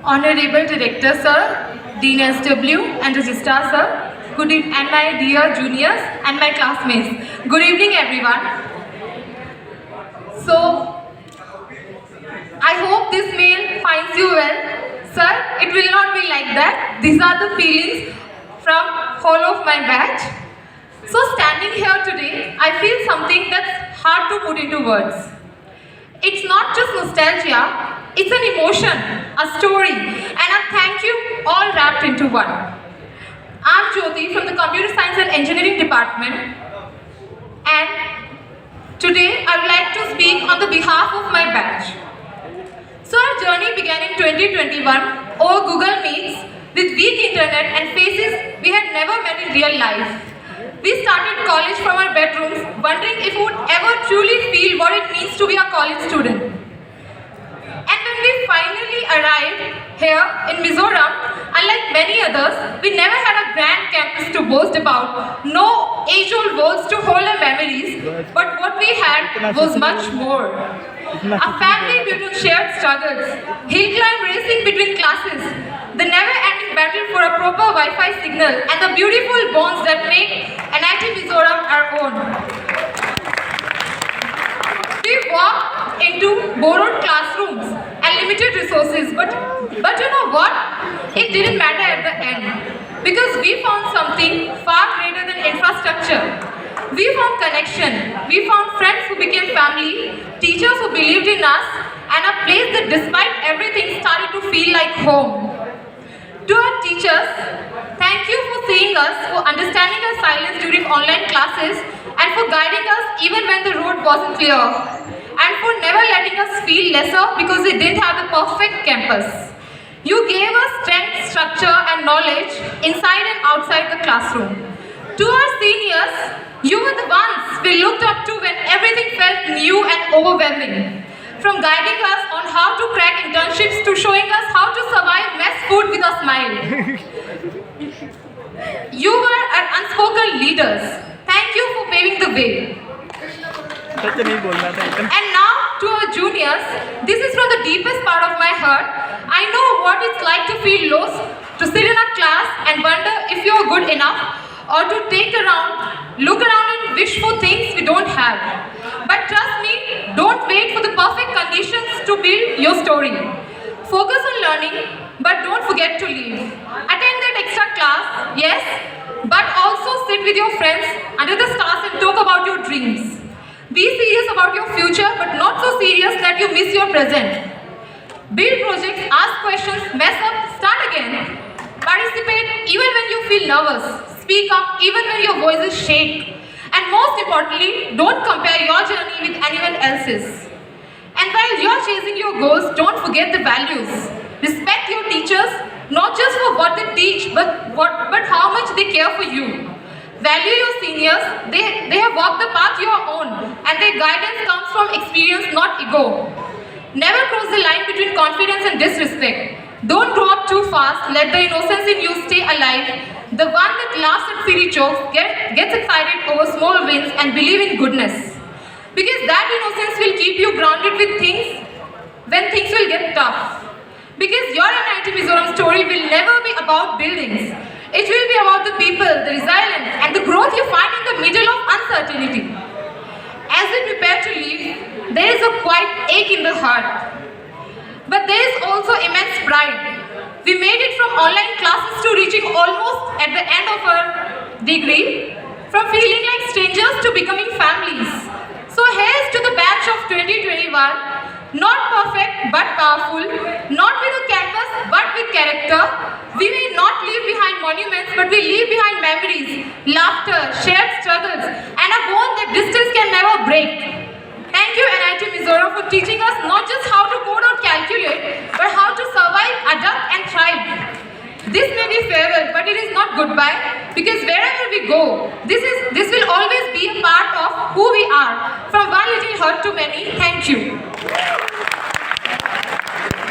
Honorable Director Sir, Dean SW and Registrar Sir, good evening, and my dear juniors and my classmates. Good evening everyone. So, I hope this mail finds you well. Sir, it will not be like that. These are the feelings from whole of my batch. So standing here today, I feel something that's hard to put into words. It's not just nostalgia, it's an emotion, a story, and a thank you all wrapped into one. I'm Jyoti from the Computer Science and Engineering Department, and today I would like to speak on the behalf of my batch. So our journey began in 2021 over Google Meets with weak internet and faces we had never met in real life. We started college from our bedrooms, wondering if we would ever truly feel what it means to be a college student. And when we finally arrived here in Mizoram, unlike many others, we never had a grand campus to boast about, no age-old walls to hold our memories, but what we had was much more. A family built on shared struggles, hill climb racing between classes, the never-ending battle for a proper Wi-Fi signal, and the beautiful bonds that make NIT Mizoram our own. We walked into borrowed classrooms and limited resources, but you know what? It didn't matter at the end, because we found something far greater than infrastructure. We found connection, we found friends who became family, teachers who believed in us, and a place that despite everything started to feel like home. To our teachers, thank you for seeing us, for understanding our silence during online classes, and for guiding us even when the road wasn't clear, and for never letting us feel lesser because we didn't have the perfect campus. You gave us strength, structure, and knowledge inside and outside the classroom. To our seniors, you were the ones we looked up to when everything felt new and overwhelming. From guiding us on how to crack internships to showing us how to survive mess food with a smile. You were our unspoken leaders. Thank you for paving the way. And now to our juniors, this is from the deepest part of my heart. I know what it's like to feel lost, to sit in a class and wonder if you're good enough, or to look around and wish for things we don't have. But trust me, don't wait for the perfect conditions to build your story. Focus on learning, but don't forget to live. Attend that extra class, yes, but also sit with your friends under the stars and talk about your dreams. Be serious about your future, but not so serious that you miss your present. Build projects, ask questions, mess up, start again. Participate even when you feel nervous. Speak up even when your voices shake. And most importantly, don't compare your journey with anyone else's. And while you're chasing your goals, don't forget the values. Respect your teachers, not just for what they teach, but how much they care for you. Value your seniors, they have walked the path you are on, and their guidance comes from experience, not ego. Never cross the line between confidence and disrespect. Don't grow up too fast, let the innocence in you stay alive. The one that laughs at silly jokes, gets excited over small wins and believe in goodness. Because that innocence will keep you grounded with things when things will get tough. Because your NIT Mizoram story will never be about buildings. It will be about the people, the resilience, and the growth you find in the middle of uncertainty. As we prepare to leave, there is a quiet ache in the heart. But there is also immense pride. We made it from online classes to reaching almost at the end of our degree, from feeling like strangers to becoming families. So here's to the batch of 2021, not perfect but powerful, not with a campus but with character. We may not leave behind monuments, but we leave behind memories, laughter, shared struggles, and a bond that distance can never break. Thank you NIT Mizoram for teaching us not just how to code or calculate, but how to survive, adapt and thrive. This may be farewell, but it is not goodbye, because wherever we go, this will always be a part of who we are. From one little hurt to many, thank you.